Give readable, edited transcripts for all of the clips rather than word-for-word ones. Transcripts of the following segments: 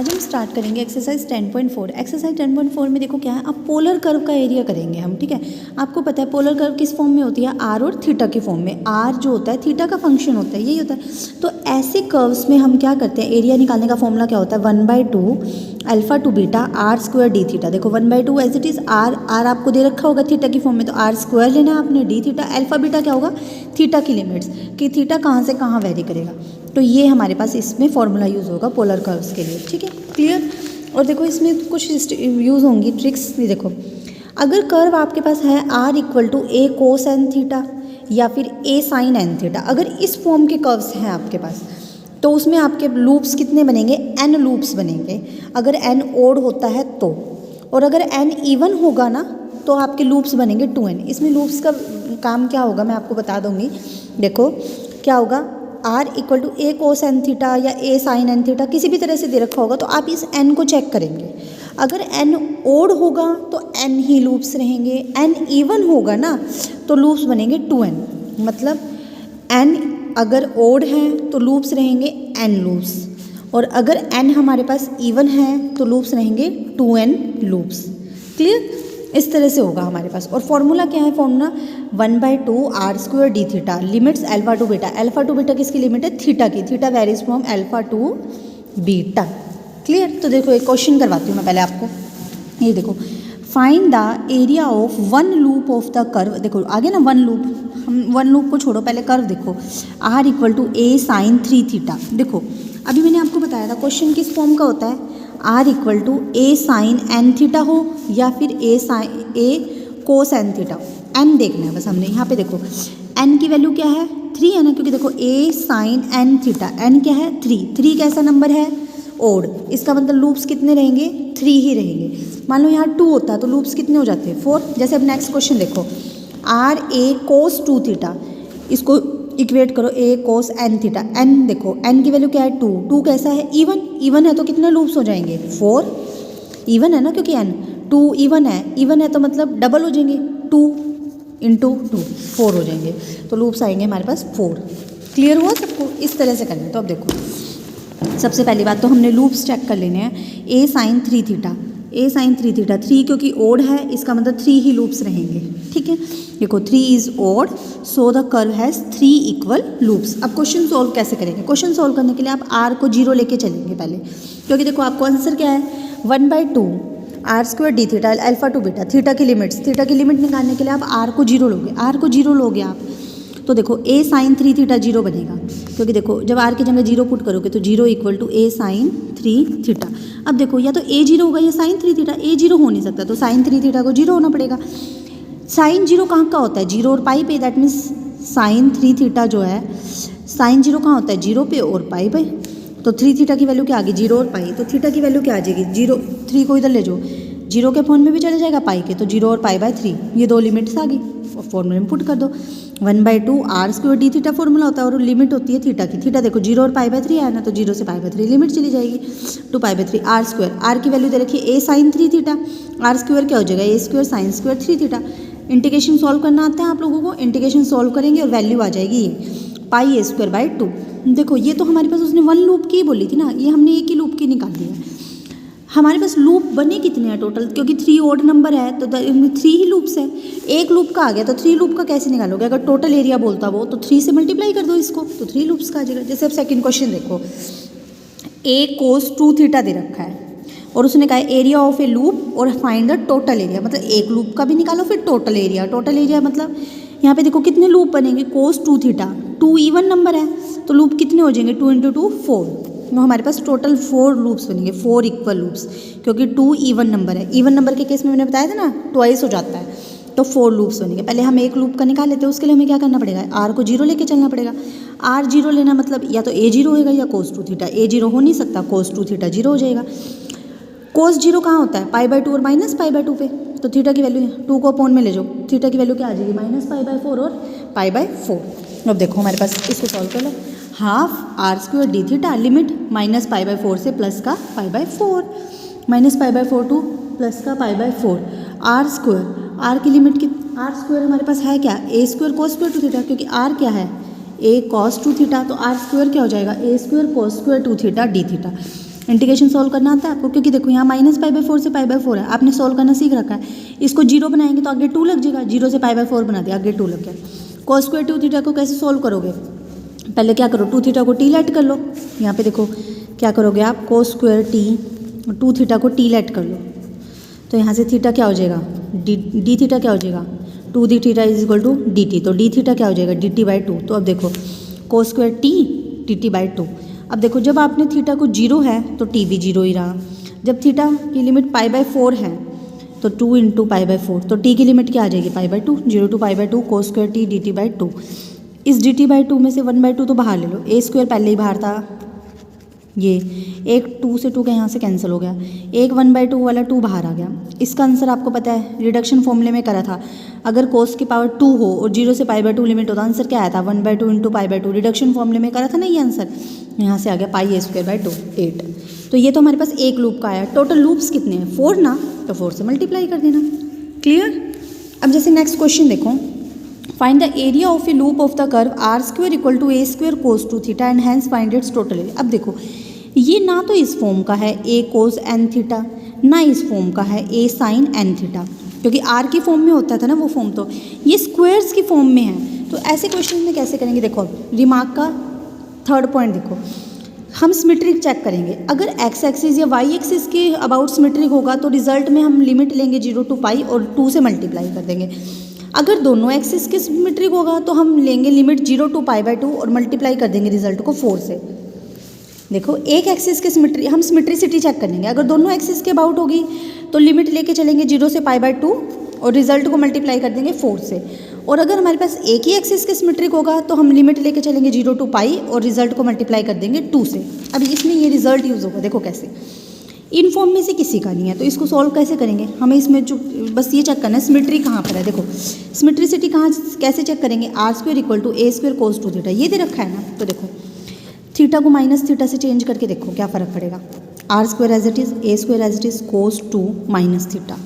आज हम स्टार्ट करेंगे एक्सरसाइज 10.4। एक्सरसाइज 10.4 में देखो क्या है, अब पोलर कर्व का एरिया करेंगे हम। ठीक है, आपको पता है पोलर कर्व किस फॉर्म में होती है, आर और थीटा के फॉर्म में। आर जो होता है थीटा का फंक्शन होता है, यही होता है। तो ऐसे कर्व्स में हम क्या करते हैं, एरिया निकालने का फॉर्मूला क्या होता है, 1/2 alpha to beta r square D theta. देखो 1/2 एज इट इज़, आर आपको दे रखा होगा थीटा की फॉर्म में, तो आर स्क्वायर लेना है आपने, डी थीटा। अल्फा बीटा क्या होगा, थीटा की लिमिट्स कि थीटा कहाँ से कहाँ वेरी करेगा। तो ये हमारे पास इसमें फॉर्मूला यूज़ होगा पोलर कर्व्स के लिए। ठीक है, क्लियर। और देखो इसमें कुछ यूज़ होंगी ट्रिक्स भी। देखो अगर कर्व आपके पास है r equal to a cos n theta या फिर ए साइन एन थीटा, अगर इस फॉर्म के कर्व्स हैं आपके पास, तो उसमें आपके लूप्स कितने बनेंगे, n लूप्स बनेंगे अगर n ओड होता है तो। और अगर n इवन होगा ना तो आपके लूप्स बनेंगे 2n। इसमें लूप्स का काम क्या होगा मैं आपको बता दूंगी। देखो क्या होगा, r equal to a cos n theta या ए साइन एन थीटा किसी भी तरह से दे रखा होगा, तो आप इस n को चेक करेंगे। अगर n ओड होगा तो n ही लूप्स रहेंगे, n इवन होगा ना तो लूप्स बनेंगे 2n। मतलब n अगर ओड है तो लूप्स रहेंगे n लूप्स, और अगर n हमारे पास इवन है तो लूप्स रहेंगे 2n लूप्स। क्लियर, इस तरह से होगा हमारे पास। और फॉर्मूला क्या है, formula 1/2 r square D theta, limits alpha to beta. Alpha to beta किसकी लिमिट है, थीटा की। Theta varies from alpha to beta. Clear. तो देखो एक क्वेश्चन करवाती हूँ मैं पहले आपको। ये देखो, find the area of one loop of the curve. देखो आगे ना वन लूप, हम वन लूप को छोड़ो, पहले कर्व देखो। R equal to a sine 3 theta. देखो अभी मैंने आपको बताया था क्वेश्चन किस फॉर्म का होता है, r equal to a sine n theta हो या फिर ए कोस एन थीटा हो। एन देखना है बस हमने। यहाँ पे देखो एन की वैल्यू क्या है, 3 है ना, क्योंकि देखो ए साइन एन थीटा, एन क्या है 3 कैसा नंबर है, ओड। इसका मतलब लूप्स कितने रहेंगे, 3 ही रहेंगे। मान लो यहाँ 2 होता है तो लूप्स कितने हो जाते हैं, 4। जैसे अब नेक्स्ट क्वेश्चन देखो, आर ए कोस 2 थीटा, इसको इक्वेट करो ए कोस एन थीटा। एन देखो एन की वैल्यू क्या है 2 कैसा है, इवन है तो कितने लूप्स हो जाएंगे, 4। इवन है ना, क्योंकि एन 2 इवन है तो मतलब डबल हो जाएंगे, 2 इंटू 2 4 हो जाएंगे, तो लूप्स आएंगे हमारे पास 4। क्लियर हुआ सबको, इस तरह से करना है। तो अब देखो सबसे पहली बात तो हमने लूप्स चेक कर लेने हैं। ए साइन 3 थीटा, ए साइन 3 थीटा, 3 क्योंकि ओड है, इसका मतलब 3 ही लूप्स रहेंगे। ठीक है, देखो 3 is odd, so the curve has 3 equal loops. अब क्वेश्चन सॉल्व कैसे करेंगे, क्वेश्चन सॉल्व करने के लिए आप आर को 0 लेके चलेंगे पहले, क्योंकि देखो आपको आंसर क्या है, 1/2 r square D theta alpha to beta. Theta की लिमिट निकालने के लिए आप आर को 0 लोगे, आर को 0 लोगे आप, तो देखो ए साइन 3 थीटा 0 बनेगा, क्योंकि देखो जब आर की जगह 0 पुट करोगे तो 0 equal to a sine 3 theta. अब देखो या तो ए 0 होगा या साइन 3 थीटा, ए 0 हो नहीं सकता, तो साइन 3 थीटा को 0 होना पड़ेगा। साइन 0 कहाँ का होता है, 0 और पाई पे, दैट मीन्स साइन 3 थीटा जो है, साइन 0 कहाँ होता है, 0 पे और पाई पे। तो 3 थीटा की वैल्यू क्या आ गई, 0 और पाई, तो थीटा की वैल्यू क्या आ जाएगी, 0। 3 को इधर ले जाओ, 0 के फॉर्म में भी चले जाएगा पाई के, तो 0 और पाई बाय 3, ये 2 लिमिट्स आ गई और फॉर्मूले में पुट कर दो। 1/2 r square D theta formula होता है और लिमिट होती है थीटा की। थीटा देखो 0 और पाई बाय 3 आया ना, तो 0 से पाई बाय 3 लिमिट चली जाएगी, 2 pi by 3 R square. R की वैल्यू दे रखी है A sine 3 theta, R square क्या हो जाएगा, A square sine square 3 theta. Integration solve करना आता है आप लोगों को, इंटीग्रेशन सॉल्व करेंगे और वैल्यू आ जाएगी ये पाई ए स्क्वायर बाय 2। देखो ये तो हमारे पास उसने 1 लूप की बोली थी ना, ये हमने एक ही लूप की निकाल दी है। हमारे पास लूप बने कितने हैं टोटल, क्योंकि 3 ओड नंबर है तो 3 ही लूप्स है। एक लूप का आ गया तो 3 लूप का कैसे निकालोगे, अगर टोटल एरिया बोलता वो तो 3 से मल्टीप्लाई कर दो इसको, तो 3 लूप्स का आ जाएगा। जैसे अब सेकंड क्वेश्चन देखो, ए कोस 2 थीटा दे रखा है और उसने कहा एरिया ऑफ ए लूप और फाइंड द टोटल एरिया, मतलब एक लूप का भी निकालो फिर टोटल एरिया मतलब यहाँ पे देखो कितने लूप बनेंगे, कोस 2 थीटा, 2 इवन नंबर है तो लूप कितने हो जाएंगे, 2 इंटू 2 4। तो हमारे पास टोटल 4 लूप्स बनेंगे, 4 इक्वल लूप्स, क्योंकि 2 इवन नंबर है। इवन नंबर के केस में मैंने बताया था ना ट्वाइस हो जाता है, तो 4 लूप्स बनेंगे। पहले हम एक लूप का निकाल लेते हैं, उसके लिए हमें क्या करना पड़ेगा, आर को 0 लेके चलना पड़ेगा। आर 0 लेना मतलब या तो ए 0 होएगा या कोस 2 थीटा, ए 0 हो नहीं सकता, कोस 2 थीटा 0 हो जाएगा। कोस 0 कहाँ होता है, पाई बाय 2 और माइनस पाई बाय 2 पे, तो थीटा की वैल्यू 2 को अपॉन में ले जाओ, थीटा की वैल्यू क्या आ जाएगी, माइनस पाई बाय 4 और पाई बाय 4। अब देखो हमारे पास इसको सॉल्व कर लो, half R square D theta, limit minus pi by 4 से प्लस का pi by 4, minus pi by 4 to plus का pi by 4, R square, R की लिमिट की, आर स्क्वायर हमारे पास है क्या, A square cos square 2 theta, क्योंकि आर क्या है ए कॉस 2 थीटा, तो आर स्क्वायर क्या हो जाएगा, A square cos square 2 theta D theta. Integration solve करना आता है आपको, क्योंकि देखो यहाँ -π/4 से π/4 है, आपने सॉल्व करना सीख रखा है। इसको 0 बनाएंगे तो आगे 2 लग जाएगा, 0 से π/4 बना दिया, आगे 2 लग गया। cos स्क्वायर 2θ को कैसे सॉल्व करोगे, पहले क्या करो 2θ को t लेट कर लो। यहाँ पे देखो क्या करोगे आप, cos स्क्वायर t 2θ को t लेट कर लो, तो यहाँ से थीटा क्या हो जाएगा, d थीटा क्या हो जाएगा, 2d theta is equal to dt, तो d थीटा क्या हो जाएगा, dt/2। तो अब देखो cos स्क्वायर t dt/2। अब देखो जब आपने थीटा को 0 है तो t भी 0 ही रहा, जब थीटा की लिमिट π/4 है तो 2 × π/4, तो t की लिमिट क्या आ जाएगी π/2, 0 to π/2 cos square t dt/2। इस dt/2 में से 1/2 तो बाहर ले लो, a स्क्वायर पहले ही बाहर था, ये एक 2 से 2 का यहाँ से कैंसिल हो गया, एक 1/2 वाला 2 बाहर आ गया। इसका आंसर आपको पता है, रिडक्शन फॉर्मूले में करा था, अगर cos की पावर 2 हो और 0 से π/2 लिमिट हो तो आंसर क्या आया था, 1/2 × π/2, रिडक्शन फॉर्मूले में करा था ना ये आंसर, यहाँ से आ गया πa²/2 8। तो ये तो हमारे पास एक लूप का आया। टोटल लूप्स कितने हैं, 4 ना, तो 4 से मल्टीप्लाई कर देना। क्लियर। अब जैसे नेक्स्ट क्वेश्चन देखो, find the area of a loop of the curve r² = a² cos 2θ and hence find its total area. अब देखो ये ना तो इस फॉर्म का है a cos nθ, ना इस फॉर्म का है a sin nθ, क्योंकि r की फॉर्म में होता था ना वो फॉर्म, तो ये स्क्वायर्स की फॉर्म में है। तो ऐसे क्वेश्चन में कैसे करेंगे, देखो रिमार्क का थर्ड पॉइंट देखो, हम सिमेट्रिक चेक करेंगे। अगर x एक्सिस या y एक्सिस के अबाउट सिमेट्रिक होगा तो रिजल्ट में हम लिमिट लेंगे 0 to π और 2 से मल्टीप्लाई कर देंगे। अगर दोनों एक्सिस के सिमेट्रिक होगा तो हम लेंगे लिमिट 0 to π/2 और मल्टीप्लाई कर देंगे रिजल्ट को 4 से। देखो एक एक्सिस के सिमेट्री, हम सिमेट्रिसिटी चेक करेंगे, अगर दोनों एक्सिस के अबाउट होगी तो लिमिट लेके चलेंगे 0 से π/2 और रिजल्ट को मल्टीप्लाई कर देंगे 4 से। और अगर हमारे पास एक ही एक्सिस के सिमेट्रिक होगा तो हम लिमिट लेके चलेंगे 0 to π और रिजल्ट को मल्टीप्लाई कर देंगे 2 से। अभी इसमें ये रिजल्ट यूज़ होगा, देखो कैसे, इन फॉर्म में से किसी का नहीं है तो इसको सॉल्व कैसे करेंगे, हमें इसमें जो बस ये चेक करना है सिमेट्री कहाँ पर है। देखो सिमेट्रिसिटी कहाँ कैसे चेक करेंगे, r² = a² cos 2θ, ये दे रखा है ना, तो देखो थीटा को -θ से चेंज करके देखो क्या फ़र्क पड़ेगा, r² as it is, a² as it is, cos 2 -θ।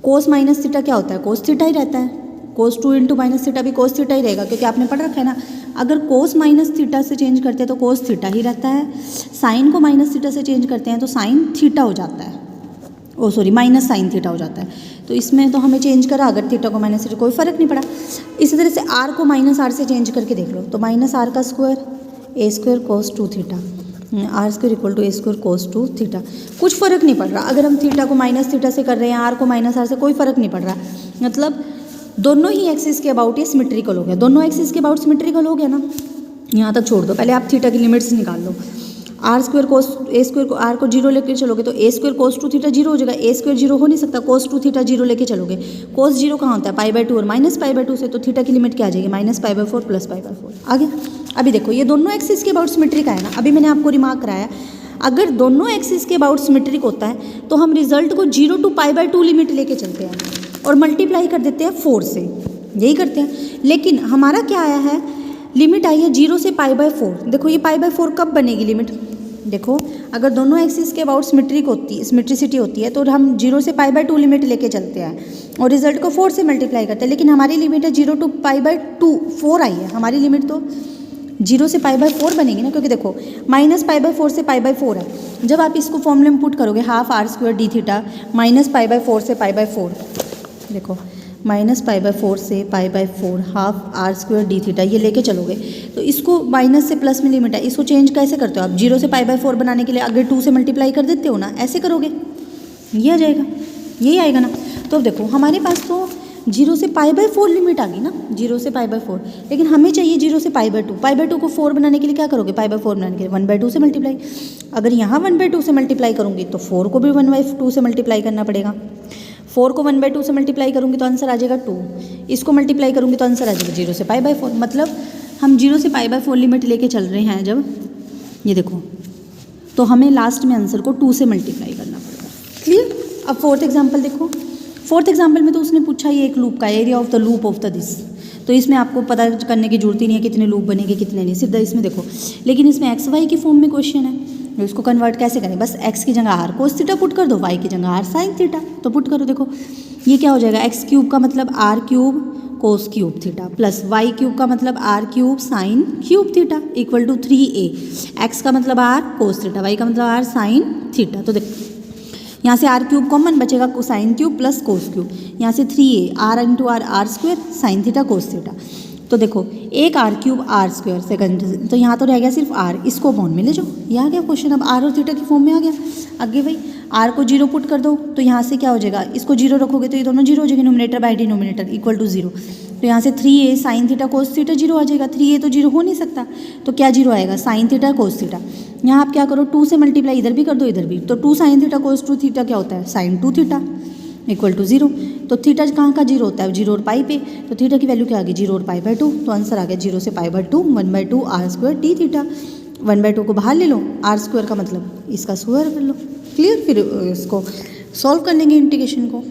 cos -θ क्या होता है, cos θ ही रहता है, cos 2 × -θ भी cos θ ही रहेगा, क्योंकि आपने पढ़ रखा है ना, अगर cos -θ से चेंज करते हैं तो cos θ ही रहता है, साइन को -θ से चेंज करते हैं तो sin θ हो जाता है, ओ सॉरी -sin θ हो जाता है। तो इसमें तो हमें चेंज करा, अगर थीटा को -θ कोई फ़र्क नहीं पड़ा। इसी तरह से r को -r से चेंज करके देख लो, तो -r का square a² cos 2θ, r² = a² cos 2θ, कुछ फ़र्क नहीं पड़ रहा। अगर हम थीटा को -θ से कर रहे हैं, r को -r से कोई फ़र्क नहीं पड़ रहा, मतलब दोनों ही एक्सिस के अबाउट ये सिमेट्रिकल हो गया, दोनों एक्सिस के अबाउट सिमेट्रिकल हो गया ना। यहाँ तक छोड़ दो, पहले आप थीटा की लिमिट्स निकाल लो, r² cos a² को r को 0 लेके चलोगे तो a² cos 2θ 0 हो जाएगा, a² 0 हो नहीं सकता, cos 2θ 0 लेके चलोगे, cos 0 कहाँ होता है π/2 और -π/2 से, तो थीटा की लिमिट क्या आ जाएगी -π/4 + π/4 आ गया। अभी देखो ये दोनों एक्सिस के अबाउट सिमेट्रिक आया ना, अभी मैंने आपको रिमार्क कराया अगर दोनों एक्सिस के अबाउट सिमेट्रिक होता है तो हम रिजल्ट को 0 to π/2 लिमिट लेके चलते हैं और मल्टीप्लाई कर देते हैं 4 से, यही करते हैं। लेकिन हमारा क्या आया है, लिमिट आई है 0 से π/4। देखो ये π/4 कब बनेगी लिमिट, देखो अगर दोनों एक्सिस के अबाउट सिमेट्रिसिटी होती है तो हम 0 से π/2 लिमिट लेके चलते हैं और रिजल्ट को 4 से मल्टीप्लाई करते हैं। लेकिन हमारी लिमिट है 0 to π/2, 4 आई है हमारी लिमिट, तो 0 से π/4 बनेगी ना, क्योंकि देखो -π/4 से π/4 है। जब आप इसको फॉर्मूले में पुट करोगे, हाफ r² dθ -π/4 से π/4, देखो -π/4 से π/4 हाफ r² dθ ये लेके चलोगे तो इसको माइनस से प्लस में लिमिट है, इसको चेंज कैसे करते हो आप, 0 से π/4 बनाने के लिए अगर 2 से मल्टीप्लाई कर देते हो ना, ऐसे करोगे ये आ जाएगा, यही आएगा ना। तो अब देखो हमारे पास तो 0 से π/4 लिमिट आ गई ना, 0 से π/4, लेकिन हमें चाहिए 0 से π/2। π/2 को 4 बनाने के लिए क्या करोगे, π/4 बनाने के लिए 1/2 से मल्टीप्लाई। अगर यहाँ 1/2 से मल्टीप्लाई करूँगी तो 4 को भी 1/2 से मल्टीप्लाई करना पड़ेगा, 4 को 1/2 से मल्टीप्लाई करूँगी तो आंसर आ जाएगा 2, इसको मल्टीप्लाई करूँगी तो आंसर आ जाएगा 0 से π/4। मतलब हम 0 से π/4 लिमिट लेके चल रहे हैं जब, ये देखो, तो हमें लास्ट में आंसर को 2 से मल्टीप्लाई करना पड़ेगा। क्लियर। अब फोर्थ एग्जाम्पल देखो, फोर्थ एग्जाम्पल में तो उसने पूछा ये एक लूप का area of the loop of the this, तो इसमें आपको पता करने की जरूरत ही नहीं है कितने लूप बनेंगे कितने नहीं, सीधा इसमें देखो। लेकिन इसमें एक्स वाई की फॉर्म में क्वेश्चन है, उसको कन्वर्ट कैसे करें, बस एक्स की जगह आर कोस थीटा पुट कर दो, वाई की जगह आर साइन थीटा, तो पुट करो। देखो ये क्या हो जाएगा, x³ का मतलब r³ cos cube theta plus y cube का मतलब r cube sine cube theta equal to 3a। X का मतलब आर कोस थीटा, वाई का मतलब आर साइन थीटा। तो देखो यहाँ से आर क्यूब कॉमन बचेगा, sine cube plus cos cube, यहाँ से 3a r into r r square sine theta cos theta. तो देखो एक r cube r square second, तो यहाँ तो रह गया सिर्फ आर, इसको बॉन्ड में ले जाओ, ये आ गया क्वेश्चन। अब आर और थीटा की फॉर्म में आ गया। आगे भाई आर को 0 पुट कर दो, तो यहाँ से क्या हो जाएगा, इसको 0 रखोगे तो ये दोनों 0 हो जाएंगे, numerator by denominator equal to 0। तो यहाँ से 3a sine theta cos theta 0 आ जाएगा, 3a तो 0 हो नहीं सकता, तो क्या 0 आएगा, साइन थीटा कोस थीटा। यहाँ आप क्या करो, 2 से मल्टीप्लाई इधर भी कर दो इधर भी, तो 2 साइन थीटा कोस 2 थीटा क्या होता है, साइन 2 थीटा इक्वल टू 0। तो थीटा कहाँ का 0 होता है, 0 और पाई पे, तो थीटा की वैल्यू क्या आ गई, 0 और पाई बाय 2। तो आंसर आ गया 0 से pi by 2 1/2 r square D theta. 1/2 को बाहर ले लो, आर स्क्वायर का मतलब इसका स्क्वायर कर लो। क्लियर, फिर इसको सॉल्व कर लेंगे इंटीग्रेशन को।